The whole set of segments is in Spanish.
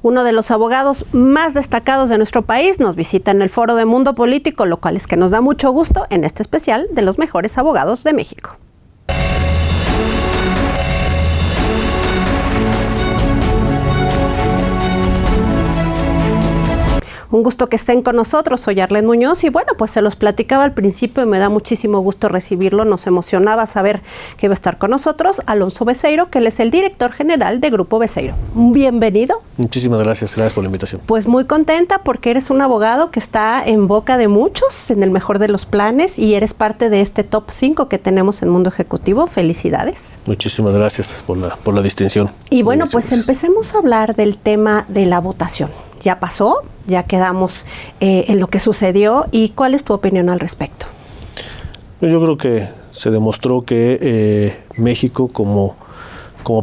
Uno de los abogados más destacados de nuestro país nos visita en el Foro de Mundo Político, lo cual es que nos da mucho gusto en este especial de los mejores abogados de México. Un gusto que estén con nosotros, soy Arlette Muñoz y bueno, pues se los platicaba al principio y me da muchísimo gusto recibirlo, nos emocionaba saber que iba a estar con nosotros Alonso Beceiro, que él es el director general de Grupo Beceiro. Bienvenido. Muchísimas gracias por la invitación. Pues muy contenta porque eres un abogado que está en boca de muchos, en el mejor de los planes y eres parte de este top 5 que tenemos en Mundo Ejecutivo. Felicidades. Muchísimas gracias por la distinción. Y bueno, pues empecemos a hablar del tema de la votación. Ya pasó, ya quedamos en lo que sucedió. ¿Y cuál es tu opinión al respecto? Yo creo que se demostró que México, como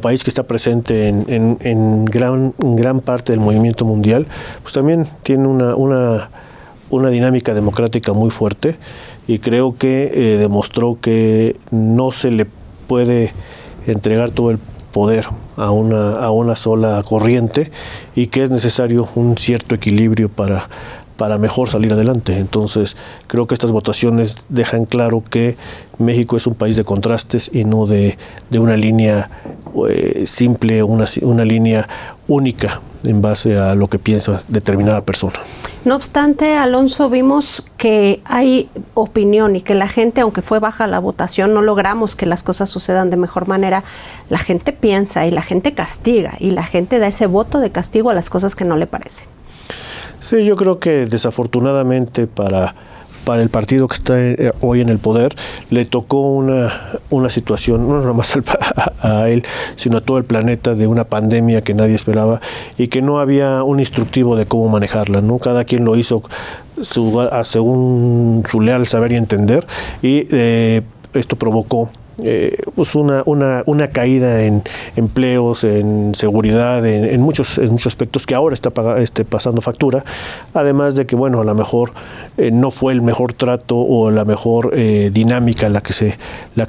país que está presente en gran parte del movimiento mundial, pues también tiene una dinámica democrática muy fuerte y creo que demostró que no se le puede entregar todo el poder a una sola corriente y que es necesario un cierto equilibrio para mejor salir adelante. Entonces, creo que estas votaciones dejan claro que México es un país de contrastes y no de una línea simple, una línea única en base a lo que piensa determinada persona. No obstante, Alonso, vimos que hay opinión y que la gente, aunque fue baja la votación, no logramos que las cosas sucedan de mejor manera. La gente piensa y la gente castiga y la gente da ese voto de castigo a las cosas que no le parecen. Sí, yo creo que desafortunadamente para el partido que está hoy en el poder, le tocó una situación, no nada más a él, sino a todo el planeta, de una pandemia que nadie esperaba y que no había un instructivo de cómo manejarla, ¿no? Cada quien lo hizo según su leal saber y entender, y esto provocó pues una caída en empleos, en seguridad, en muchos aspectos que ahora está pasando factura, además de que, bueno, a lo mejor no fue el mejor trato o la mejor dinámica la que se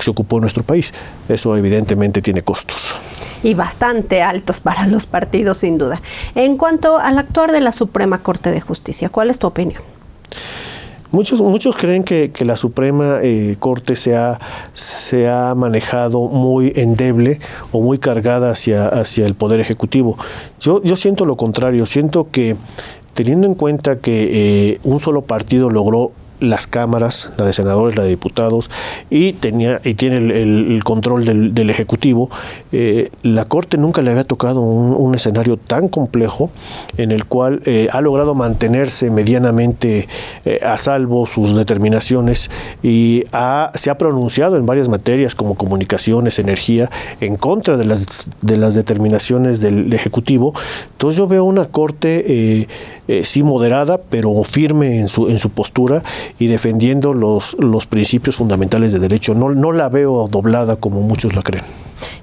ocupó en nuestro país. Eso evidentemente tiene costos. Y bastante altos para los partidos, sin duda. En cuanto al actuar de la Suprema Corte de Justicia, ¿cuál es tu opinión? Muchos creen que la Suprema Corte se ha manejado muy endeble o muy cargada hacia el Poder Ejecutivo. Yo siento lo contrario, siento que teniendo en cuenta que un solo partido logró las cámaras, la de senadores, la de diputados, y tiene el control del Ejecutivo, la Corte nunca le había tocado un escenario tan complejo en el cual ha logrado mantenerse medianamente a salvo sus determinaciones y se ha pronunciado en varias materias como comunicaciones, energía, en contra de las determinaciones del Ejecutivo. Entonces yo veo una Corte sí moderada, pero firme en su postura y defendiendo los principios fundamentales de derecho. No la veo doblada como muchos la creen.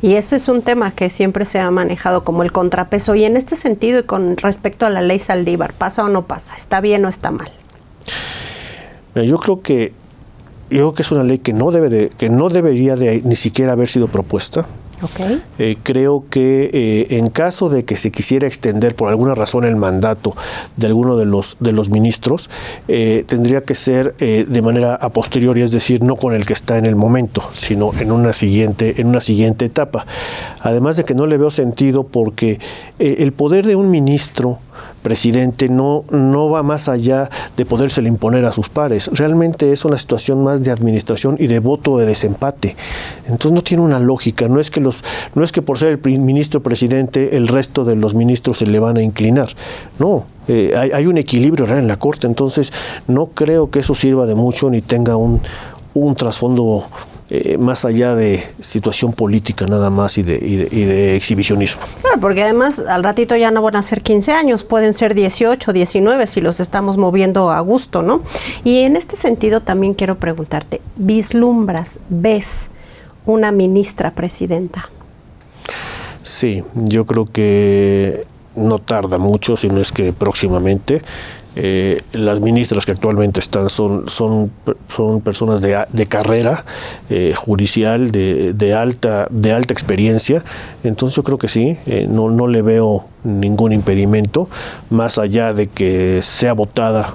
Y ese es un tema que siempre se ha manejado como el contrapeso. Y en este sentido y con respecto a la ley Saldívar, ¿pasa o no pasa? ¿Está bien o está mal? Yo creo que es una ley que no debería ni siquiera haber sido propuesta. Okay. Creo que en caso de que se quisiera extender por alguna razón el mandato de alguno de los ministros, tendría que ser de manera a posteriori, es decir, no con el que está en el momento, sino en una siguiente etapa. Además de que no le veo sentido porque el poder de un ministro presidente no va más allá de podérsele imponer a sus pares. Realmente es una situación más de administración y de voto de desempate. Entonces no tiene una lógica. No es que por ser el ministro presidente el resto de los ministros se le van a inclinar. No. Hay un equilibrio real en la Corte. Entonces no creo que eso sirva de mucho ni tenga un trasfondo más allá de situación política nada más y de exhibicionismo. Claro, porque además al ratito ya no van a ser 15 años, pueden ser 18, 19 si los estamos moviendo a gusto, ¿no? Y en este sentido también quiero preguntarte, ¿ves una ministra presidenta? Sí, yo creo que no tarda mucho, si no es que próximamente. Las ministras que actualmente están son personas de carrera judicial, de alta experiencia. Entonces yo creo que sí, no le veo ningún impedimento, más allá de que sea votada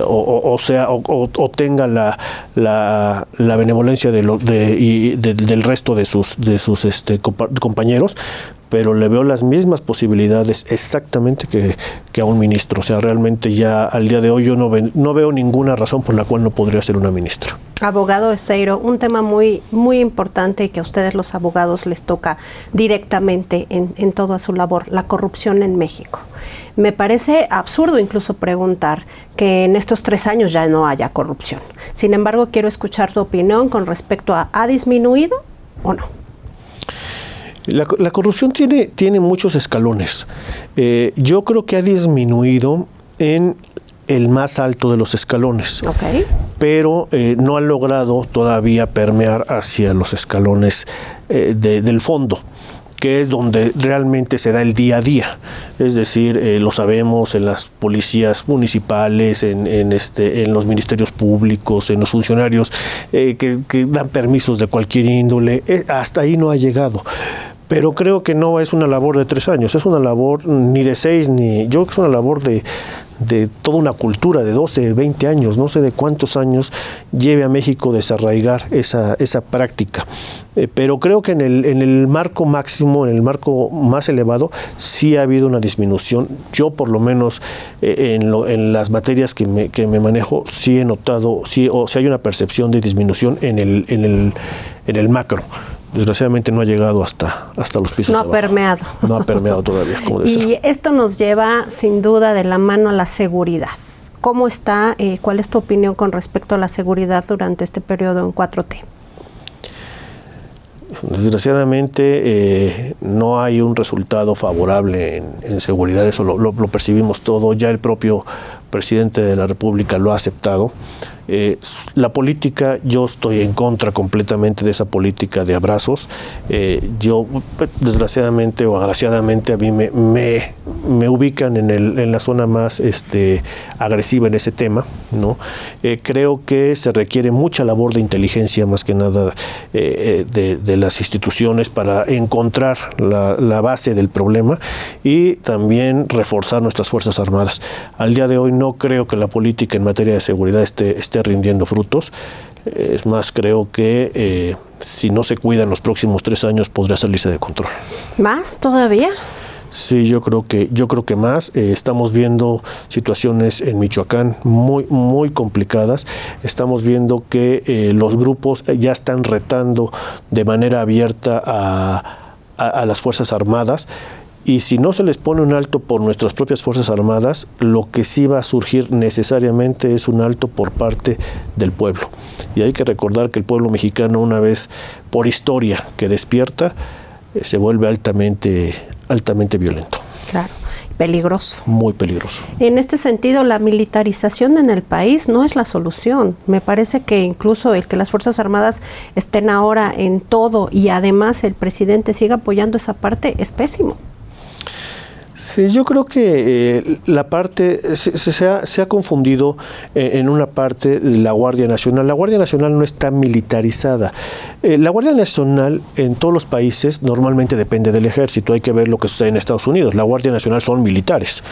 o tenga la benevolencia del resto de sus compañeros, pero le veo las mismas posibilidades exactamente que a un ministro. O sea, realmente ya al día de hoy yo no veo ninguna razón por la cual no podría ser una ministra. Abogado Esteiro, un tema muy, muy importante y que a ustedes los abogados les toca directamente en toda su labor, la corrupción en México. Me parece absurdo incluso preguntar que en estos 3 años ya no haya corrupción. Sin embargo, quiero escuchar tu opinión con respecto a ¿ha disminuido o no? La corrupción tiene muchos escalones. Yo creo que ha disminuido en el más alto de los escalones, okay, pero no ha logrado todavía permear hacia los escalones del fondo, que es donde realmente se da el día a día. Es decir, lo sabemos en las policías municipales, en los ministerios públicos, en los funcionarios que dan permisos de cualquier índole. Hasta ahí no ha llegado. Pero creo que no es una labor de 3 años, es una labor ni de 6, yo creo que es una labor de toda una cultura de 12, 20 años, no sé de cuántos años lleve a México desarraigar esa práctica. Pero creo que en el marco máximo, en el marco más elevado, sí ha habido una disminución. Yo por lo menos en las materias que me manejo, sí he notado, hay una percepción de disminución en el macro. Desgraciadamente no ha llegado hasta los pisos no abajo. Permeado. No ha permeado todavía, como debe ser. Y esto nos lleva sin duda de la mano a la seguridad. ¿Cómo está? ¿Cuál es tu opinión con respecto a la seguridad durante este periodo en 4T? Desgraciadamente no hay un resultado favorable en seguridad, eso lo percibimos todo, ya el propio presidente de la República lo ha aceptado. La política, yo estoy en contra completamente de esa política de abrazos. Yo, desgraciadamente o agraciadamente, a mí me ubican en la zona más agresiva en ese tema, ¿no? Creo que se requiere mucha labor de inteligencia, más que nada de las instituciones, para encontrar la base del problema y también reforzar nuestras Fuerzas Armadas. Al día de hoy no creo que la política en materia de seguridad esté rindiendo frutos. Es más, creo que si no se cuida en los próximos 3 años podría salirse de control. ¿Más todavía? Sí, yo creo que más. Estamos viendo situaciones en Michoacán muy, muy complicadas. Estamos viendo que los grupos ya están retando de manera abierta a las Fuerzas Armadas. Y si no se les pone un alto por nuestras propias Fuerzas Armadas, lo que sí va a surgir necesariamente es un alto por parte del pueblo. Y hay que recordar que el pueblo mexicano, una vez por historia que despierta, se vuelve altamente violento. Claro, peligroso. Muy peligroso. En este sentido, la militarización en el país no es la solución. Me parece que incluso el que las Fuerzas Armadas estén ahora en todo y además el presidente siga apoyando esa parte es pésimo. Sí, yo creo que la parte se ha confundido en una parte de la Guardia Nacional. La Guardia Nacional no está militarizada. La Guardia Nacional en todos los países normalmente depende del ejército. Hay que ver lo que sucede en Estados Unidos. La Guardia Nacional son militares,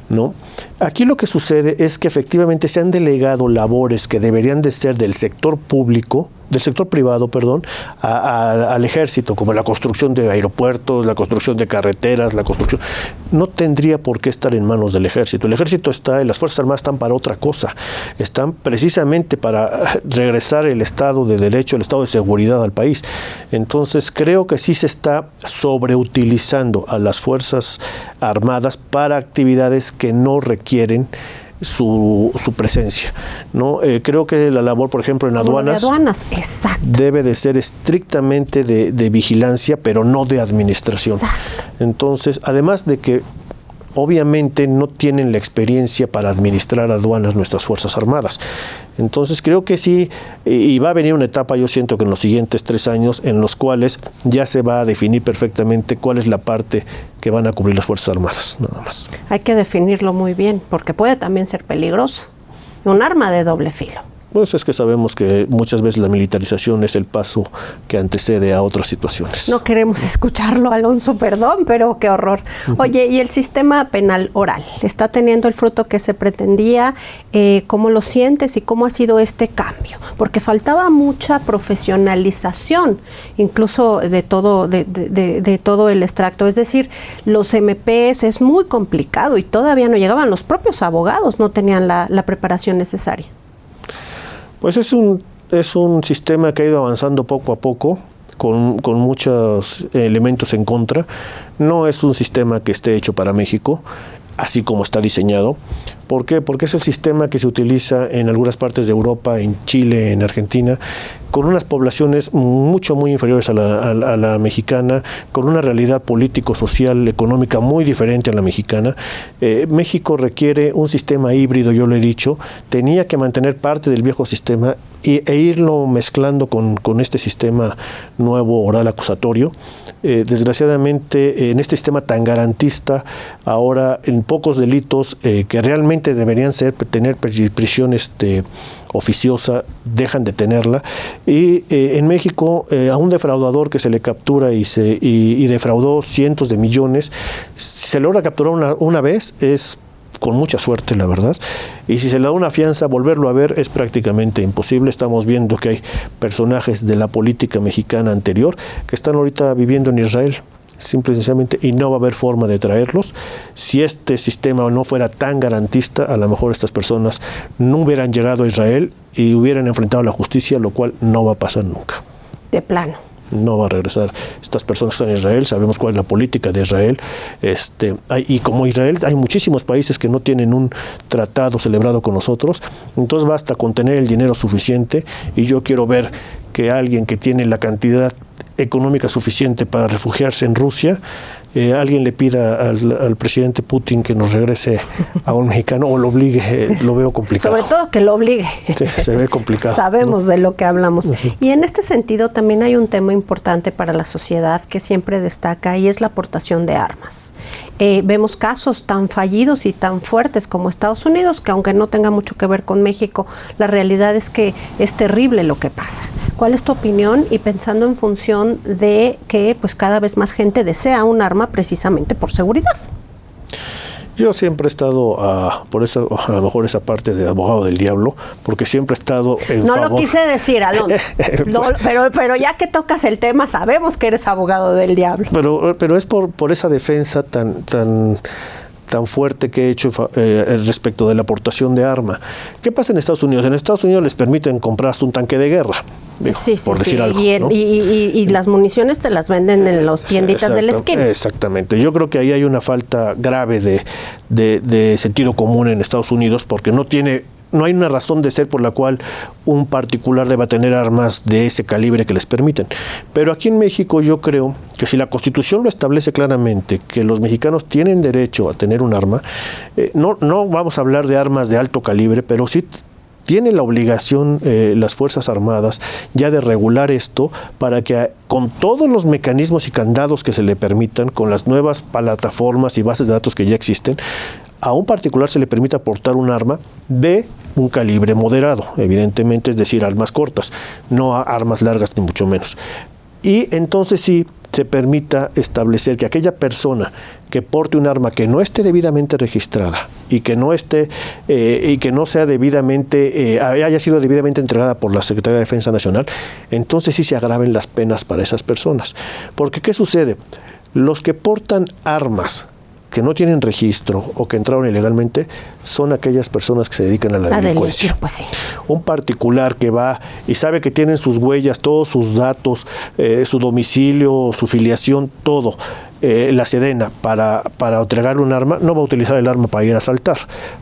¿no? Aquí lo que sucede es que efectivamente se han delegado labores que deberían de ser del sector público, del sector privado, al ejército, como la construcción de aeropuertos, la construcción de carreteras, no tendría por qué estar en manos del ejército. El ejército está, y las Fuerzas Armadas están para otra cosa, están precisamente para regresar el Estado de Derecho, el Estado de seguridad al país. Entonces creo que sí se está sobreutilizando a las Fuerzas Armadas para actividades que no requieren su presencia, ¿no? Creo que la labor, por ejemplo, en aduanas, exacto, debe de ser estrictamente de vigilancia, pero no de administración. Exacto. Entonces, además de que obviamente no tienen la experiencia para administrar aduanas nuestras Fuerzas Armadas. Entonces creo que sí, y va a venir una etapa, yo siento que en los siguientes 3 años, en los cuales ya se va a definir perfectamente cuál es la parte que van a cubrir las Fuerzas Armadas, nada más. Hay que definirlo muy bien, porque puede también ser peligroso, un arma de doble filo. Pues es que sabemos que muchas veces la militarización es el paso que antecede a otras situaciones. No queremos escucharlo, Alonso, perdón, pero qué horror. Oye, ¿y el sistema penal oral está teniendo el fruto que se pretendía? ¿Cómo lo sientes y cómo ha sido este cambio? Porque faltaba mucha profesionalización, incluso de todo el extracto. Es decir, los MPs es muy complicado y todavía no llegaban. Los propios abogados no tenían la preparación necesaria. Pues es un sistema que ha ido avanzando poco a poco, con muchos elementos en contra. No es un sistema que esté hecho para México, así como está diseñado. ¿Por qué? Porque es el sistema que se utiliza en algunas partes de Europa, en Chile, en Argentina, con unas poblaciones muy inferiores a la mexicana, con una realidad político, social, económica muy diferente a la mexicana. México requiere un sistema híbrido, yo lo he dicho, tenía que mantener parte del viejo sistema e irlo mezclando con este sistema nuevo oral acusatorio. Desgraciadamente, en este sistema tan garantista, ahora en pocos delitos que realmente deberían tener prisión oficiosa, dejan de tenerla. Y en México, a un defraudador que se le captura y defraudó cientos de millones, si se logra capturar una vez, es con mucha suerte, la verdad, y si se le da una fianza, volverlo a ver es prácticamente imposible. Estamos viendo que hay personajes de la política mexicana anterior que están ahorita viviendo en Israel, simple y sencillamente, y no va a haber forma de traerlos. Si este sistema no fuera tan garantista, a lo mejor estas personas no hubieran llegado a Israel y hubieran enfrentado la justicia, lo cual no va a pasar nunca. De plano. No va a regresar estas personas que están en Israel. Sabemos cuál es la política de Israel. Y como Israel, hay muchísimos países que no tienen un tratado celebrado con nosotros. Entonces basta con tener el dinero suficiente, y yo quiero ver que alguien que tiene la cantidad económica suficiente para refugiarse en Rusia, alguien le pida al presidente Putin que nos regrese a un mexicano o lo obligue, lo veo complicado. Sobre todo que lo obligue. Sí, se ve complicado. Sabemos de lo que hablamos. Y en este sentido también hay un tema importante para la sociedad que siempre destaca, y es la aportación de armas. Vemos casos tan fallidos y tan fuertes como Estados Unidos, que aunque no tenga mucho que ver con México, la realidad es que es terrible lo que pasa. ¿Cuál es tu opinión? Y pensando en función de que pues cada vez más gente desea un arma precisamente por seguridad. Yo siempre he estado, por eso a lo mejor esa parte de abogado del diablo, porque siempre he estado en favor. No lo quise decir, Alonso. No, pero ya que tocas el tema, sabemos que eres abogado del diablo. Pero es por esa defensa tan fuerte que he hecho respecto de la aportación de arma. ¿Qué pasa en Estados Unidos? En Estados Unidos les permiten comprar hasta un tanque de guerra, por decir algo. ¿No? Y las municiones te las venden en las tienditas de la esquina. Exactamente. Yo creo que ahí hay una falta grave de sentido común en Estados Unidos, porque no hay una razón de ser por la cual un particular deba tener armas de ese calibre que les permiten. Pero aquí en México yo creo que si la Constitución lo establece claramente, que los mexicanos tienen derecho a tener un arma, no vamos a hablar de armas de alto calibre, pero sí tiene la obligación las Fuerzas Armadas ya de regular esto, para que con todos los mecanismos y candados que se le permitan, con las nuevas plataformas y bases de datos que ya existen, a un particular se le permite aportar un arma de un calibre moderado, evidentemente, es decir, armas cortas, no armas largas ni mucho menos. Y entonces sí se permita establecer que aquella persona que porte un arma que no esté debidamente registrada y que no esté y que no sea debidamente haya sido debidamente entregada por la Secretaría de Defensa Nacional, entonces sí se agraven las penas para esas personas. Porque ¿qué sucede? Los que portan armas que no tienen registro o que entraron ilegalmente son aquellas personas que se dedican a la delincuencia. Pues sí. Un particular que va y sabe que tienen sus huellas, todos sus datos, su domicilio, su filiación, todo, la Sedena, para entregarle un arma, no va a utilizar el arma para ir a asaltar,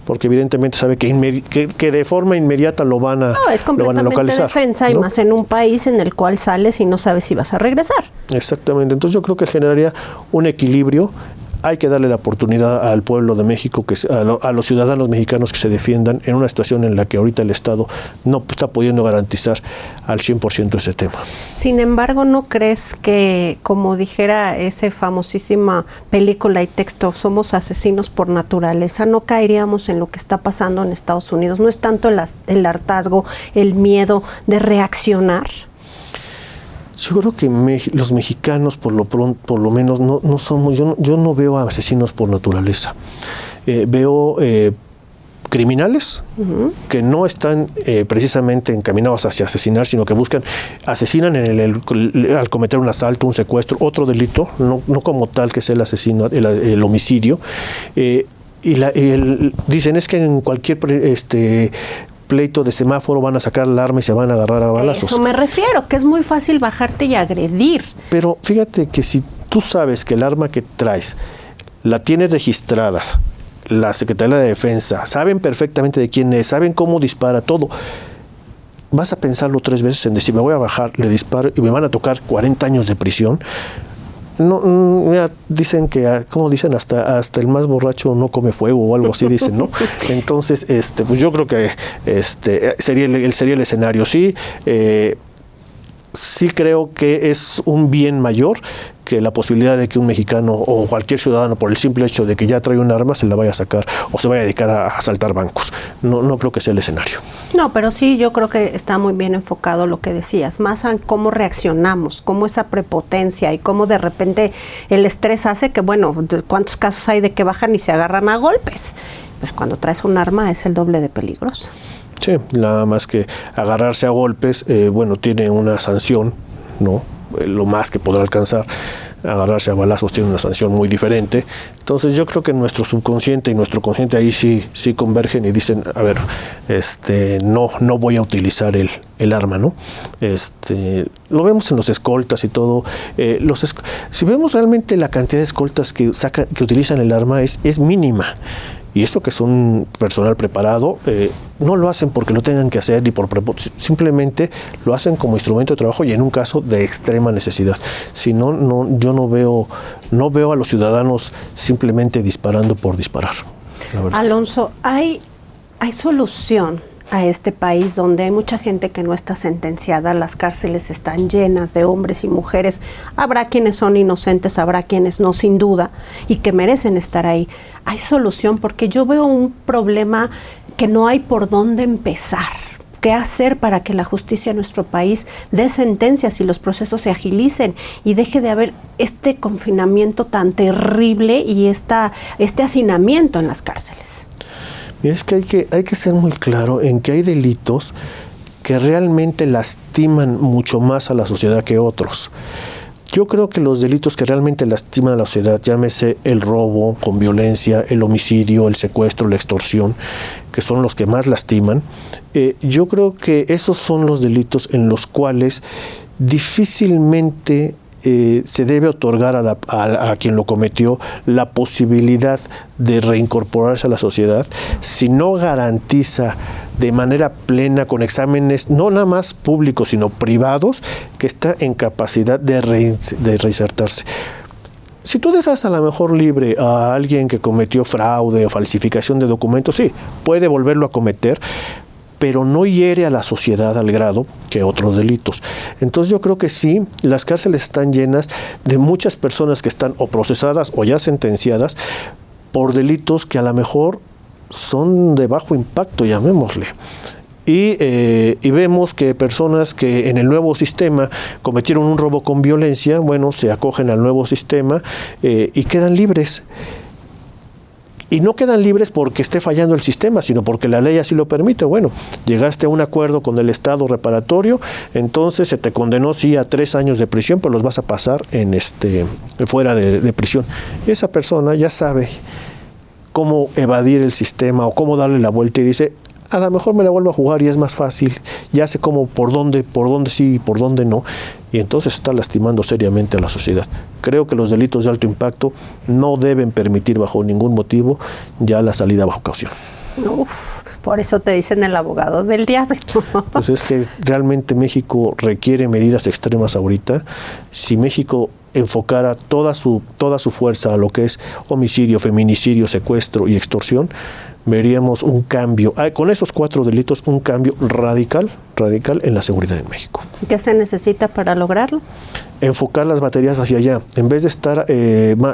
porque evidentemente sabe que de forma inmediata lo van a localizar. No, es completamente defensa, ¿no? Y más en un país en el cual sales y no sabes si vas a regresar. Exactamente. Entonces yo creo que generaría un equilibrio. hay que darle la oportunidad al pueblo de México, a los ciudadanos mexicanos que se defiendan en una situación en la que ahorita el Estado no está pudiendo garantizar al 100% ese tema. Sin embargo, ¿no crees que, como dijera esa famosísima película y texto, somos asesinos por naturaleza? ¿No caeríamos en lo que está pasando en Estados Unidos? ¿No es tanto el hartazgo, el miedo de reaccionar? Yo creo que los mexicanos, por lo menos, no somos. Yo no veo asesinos por naturaleza. Veo criminales que no están precisamente encaminados hacia asesinar, sino que asesinan al cometer un asalto, un secuestro, otro delito, no como tal que es el asesino, el homicidio. Dicen es que en cualquier pleito de semáforo van a sacar el arma y se van a agarrar a balazos. Eso me refiero, que es muy fácil bajarte y agredir. Pero fíjate que si tú sabes que el arma que traes la tienes registrada la Secretaría de Defensa, saben perfectamente de quién es, saben cómo dispara, todo, vas a pensarlo 3 veces en decir, me voy a bajar, le disparo y me van a tocar 40 años de prisión. No, mira, dicen que, como dicen, hasta el más borracho no come fuego o algo así dicen, ¿no? Entonces, pues yo creo que sería el escenario. Sí, sí creo que es un bien mayor que la posibilidad de que un mexicano o cualquier ciudadano, por el simple hecho de que ya trae un arma, se la vaya a sacar o se vaya a dedicar a asaltar bancos. No creo que sea el escenario. No, pero sí, yo creo que está muy bien enfocado lo que decías, más en cómo reaccionamos, cómo esa prepotencia y cómo de repente el estrés hace que, bueno, ¿cuántos casos hay de que bajan y se agarran a golpes? Pues cuando traes un arma es el doble de peligroso. Sí, nada más que agarrarse a golpes, bueno, tiene una sanción, ¿no? Lo más que podrá alcanzar. Agarrarse a balazos tiene una sanción muy diferente. Entonces yo creo que nuestro subconsciente y nuestro consciente ahí sí convergen y dicen, a ver, no voy a utilizar el arma, ¿no? Lo vemos en los escoltas y todo. Si vemos realmente la cantidad de escoltas que utilizan el arma es mínima. Y esto que son personal preparado, no lo hacen porque lo tengan que hacer, ni simplemente lo hacen como instrumento de trabajo y en un caso de extrema necesidad. Si no, yo no veo a los ciudadanos simplemente disparando por disparar. Alonso, ¿hay solución a este país donde hay mucha gente que no está sentenciada? Las cárceles están llenas de hombres y mujeres. Habrá quienes son inocentes, habrá quienes no, sin duda, y que merecen estar ahí. ¿Hay solución? Porque yo veo un problema que no hay por dónde empezar. ¿Qué hacer para que la justicia en nuestro país dé sentencias y los procesos se agilicen y deje de haber este confinamiento tan terrible y este hacinamiento en las cárceles? Es que hay que ser muy claro en que hay delitos que realmente lastiman mucho más a la sociedad que otros. Yo creo que los delitos que realmente lastiman a la sociedad, llámese el robo con violencia, el homicidio, el secuestro, la extorsión, que son los que más lastiman, yo creo que esos son los delitos en los cuales difícilmente se debe otorgar a quien lo cometió la posibilidad de reincorporarse a la sociedad si no garantiza de manera plena, con exámenes no nada más públicos sino privados, que está en capacidad de reinsertarse. Si tú dejas a lo mejor libre a alguien que cometió fraude o falsificación de documentos, sí, puede volverlo a cometer, pero no hiere a la sociedad al grado que otros delitos. Entonces yo creo que sí, las cárceles están llenas de muchas personas que están o procesadas o ya sentenciadas por delitos que a lo mejor son de bajo impacto, llamémosle. Y vemos que personas que en el nuevo sistema cometieron un robo con violencia, bueno, se acogen al nuevo sistema y quedan libres. Y no quedan libres porque esté fallando el sistema, sino porque la ley así lo permite. Bueno, llegaste a un acuerdo con el Estado reparatorio, entonces se te condenó sí a 3 años de prisión, pero los vas a pasar fuera de prisión. Y esa persona ya sabe cómo evadir el sistema o cómo darle la vuelta y dice, a lo mejor me la vuelvo a jugar y es más fácil, ya sé cómo, por dónde sí y por dónde no, y entonces está lastimando seriamente a la sociedad. Creo que los delitos de alto impacto no deben permitir bajo ningún motivo ya la salida bajo caución. Uf, por eso te dicen el abogado del diablo. Pues es que realmente México requiere medidas extremas ahorita. Si México enfocara toda su fuerza a lo que es homicidio, feminicidio, secuestro y extorsión, veríamos un cambio, con esos 4 delitos, un cambio radical en la seguridad en México. ¿Qué se necesita para lograrlo? Enfocar las baterías hacia allá, en vez de estar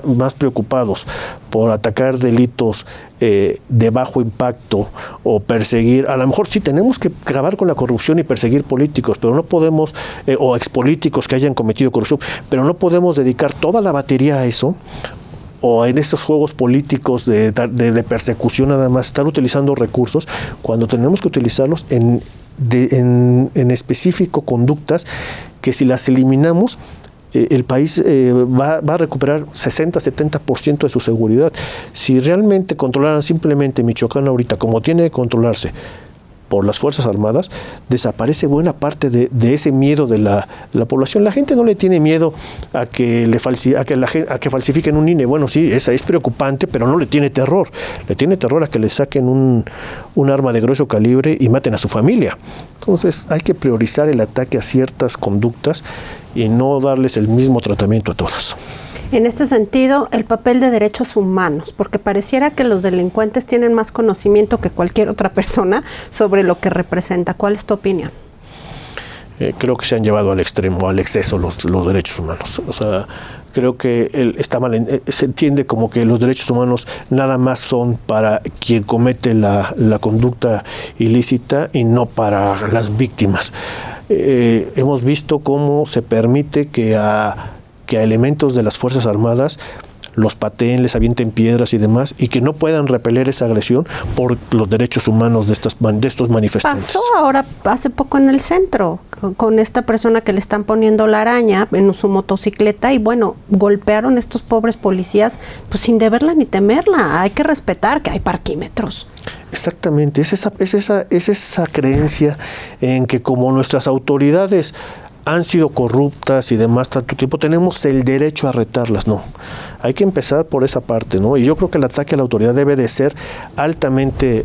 más preocupados por atacar delitos de bajo impacto o perseguir, a lo mejor sí tenemos que acabar con la corrupción y perseguir políticos, pero no podemos, o expolíticos que hayan cometido corrupción, pero no podemos dedicar toda la batería a eso, o en estos juegos políticos de persecución nada más, estar utilizando recursos, cuando tenemos que utilizarlos en específico conductas que si las eliminamos, el país va a recuperar 60-70% de su seguridad. Si realmente controlaran simplemente Michoacán ahorita como tiene que controlarse por las Fuerzas Armadas, desaparece buena parte de ese miedo de la población. La gente no le tiene miedo a que falsifiquen un INE. Bueno, sí, esa es preocupante, pero no le tiene terror. Le tiene terror a que le saquen un arma de grueso calibre y maten a su familia. Entonces hay que priorizar el ataque a ciertas conductas y no darles el mismo tratamiento a todas. En este sentido, el papel de derechos humanos, porque pareciera que los delincuentes tienen más conocimiento que cualquier otra persona sobre lo que representa. ¿Cuál es tu opinión? Creo que se han llevado al extremo, al exceso los derechos humanos. O sea, creo que se entiende como que los derechos humanos nada más son para quien comete la conducta ilícita y no para las víctimas. Hemos visto cómo se permite que a elementos de las Fuerzas Armadas los pateen, les avienten piedras y demás, y que no puedan repeler esa agresión por los derechos humanos de estos manifestantes. Pasó ahora hace poco en el centro, con esta persona que le están poniendo la araña en su motocicleta, y bueno, golpearon estos pobres policías pues sin deberla ni temerla. Hay que respetar que hay parquímetros. Exactamente, es esa creencia en que como nuestras autoridades han sido corruptas y demás tanto tiempo, tenemos el derecho a retarlas. No, hay que empezar por esa parte, ¿no? Y yo creo que el ataque a la autoridad debe de ser altamente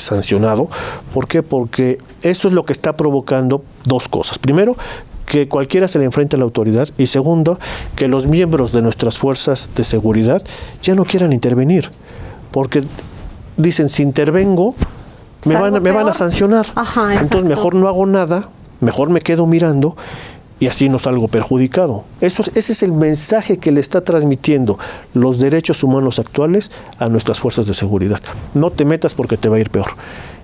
sancionado. ¿Por qué? Porque eso es lo que está provocando 2 cosas. Primero, que cualquiera se le enfrente a la autoridad, y segundo, que los miembros de nuestras fuerzas de seguridad ya no quieran intervenir, porque dicen, si intervengo, me van a sancionar. Ajá, entonces mejor no hago nada, mejor me quedo mirando y así no salgo perjudicado. Ese es el mensaje que le está transmitiendo los derechos humanos actuales a nuestras fuerzas de seguridad. No te metas porque te va a ir peor.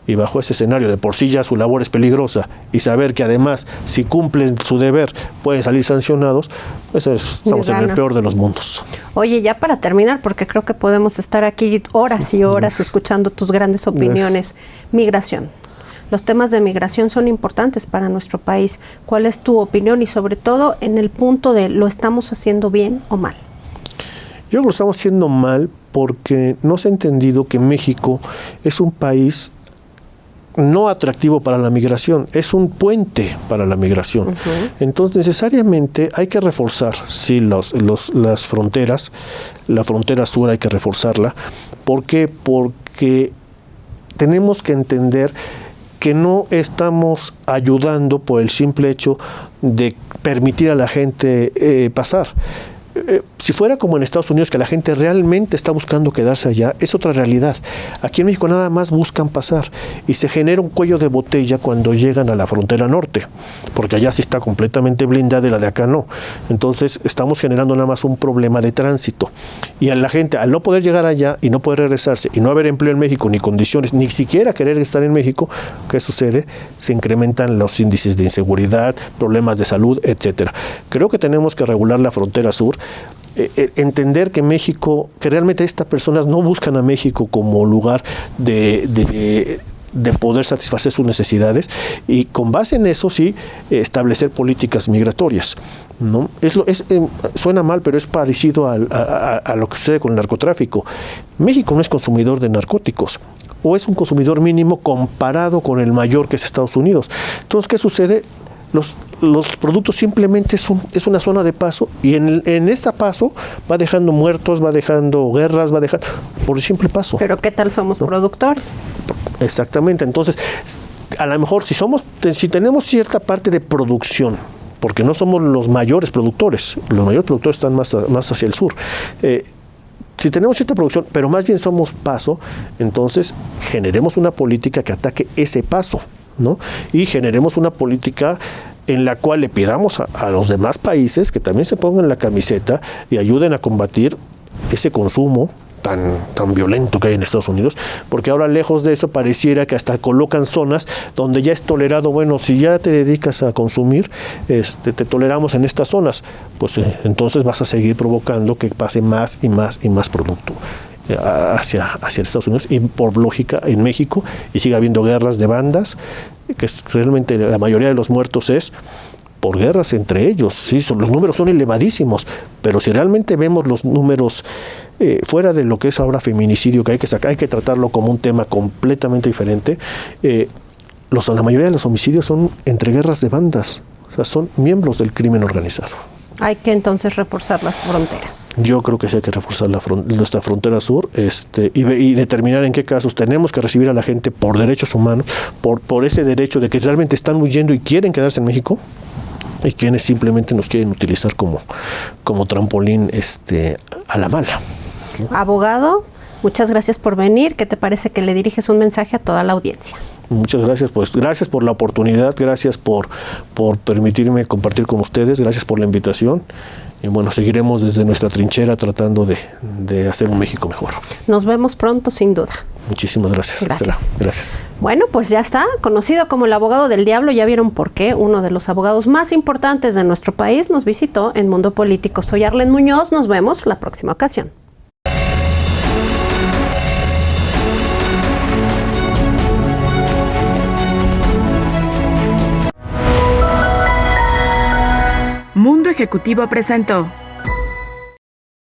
Y bajo ese escenario, de por sí ya su labor es peligrosa, y saber que además, si cumplen su deber, pueden salir sancionados, pues estamos en el peor de los mundos. Oye, ya para terminar, porque creo que podemos estar aquí horas y horas escuchando tus grandes opiniones. Migración. Los temas de migración son importantes para nuestro país. ¿Cuál es tu opinión? Y sobre todo en el punto de, ¿lo estamos haciendo bien o mal? Yo creo que lo estamos haciendo mal porque no se ha entendido que México es un país no atractivo para la migración, es un puente para la migración. Entonces necesariamente hay que reforzar, sí, las fronteras. La frontera sur hay que reforzarla. ¿Por qué? Porque tenemos que entender que no estamos ayudando por el simple hecho de permitir a la gente pasar. Si fuera como en Estados Unidos, que la gente realmente está buscando quedarse allá, es otra realidad. Aquí en México nada más buscan pasar y se genera un cuello de botella cuando llegan a la frontera norte, porque allá sí está completamente blindada y la de acá no. Entonces estamos generando nada más un problema de tránsito. Y a la gente, al no poder llegar allá y no poder regresarse y no haber empleo en México, ni condiciones, ni siquiera querer estar en México, ¿qué sucede? Se incrementan los índices de inseguridad, problemas de salud, etcétera. Creo que tenemos que regular la frontera sur, entender que México, que realmente estas personas no buscan a México como lugar de poder satisfacer sus necesidades, y con base en eso sí establecer políticas migratorias, ¿no? Suena mal, pero es parecido a lo que sucede con el narcotráfico. México no es consumidor de narcóticos, o es un consumidor mínimo comparado con el mayor, que es Estados Unidos. Entonces, ¿qué sucede? Los productos simplemente es una zona de paso, y en ese paso va dejando muertos, va dejando guerras, va dejando por el simple paso. Pero ¿qué tal somos productores? Exactamente. Entonces, a lo mejor si tenemos cierta parte de producción, porque no somos los mayores productores. Los mayores productores están más hacia el sur. Si tenemos cierta producción, pero más bien somos paso, entonces generemos una política que ataque ese paso, ¿no? Y generemos una política en la cual le pidamos a los demás países que también se pongan la camiseta y ayuden a combatir ese consumo tan violento que hay en Estados Unidos, porque ahora lejos de eso pareciera que hasta colocan zonas donde ya es tolerado, bueno, si ya te dedicas a consumir, te toleramos en estas zonas, pues entonces vas a seguir provocando que pase más y más y más producto hacia Estados Unidos y por lógica en México, y sigue habiendo guerras de bandas, que realmente la mayoría de los muertos es por guerras entre ellos. Sí, los números son elevadísimos, pero si realmente vemos los números fuera de lo que es ahora feminicidio, que hay que sacar, hay que tratarlo como un tema completamente diferente, la mayoría de los homicidios son entre guerras de bandas, o sea, son miembros del crimen organizado. Hay que entonces reforzar las fronteras. Yo creo que sí hay que reforzar nuestra frontera sur, y determinar en qué casos tenemos que recibir a la gente por derechos humanos, por ese derecho de que realmente están huyendo y quieren quedarse en México, y quienes simplemente nos quieren utilizar como trampolín a la mala. Abogado, muchas gracias por venir. ¿Qué te parece que le diriges un mensaje a toda la audiencia? Muchas gracias, pues gracias por la oportunidad, gracias por permitirme compartir con ustedes, gracias por la invitación, y bueno, seguiremos desde nuestra trinchera tratando de hacer un México mejor. Nos vemos pronto, sin duda. Muchísimas gracias. Gracias. Gracias. Bueno, pues ya está, conocido como el abogado del diablo. Ya vieron por qué uno de los abogados más importantes de nuestro país nos visitó en Mundo Político. Soy Arlen Muñoz, nos vemos la próxima ocasión. Mundo Ejecutivo presentó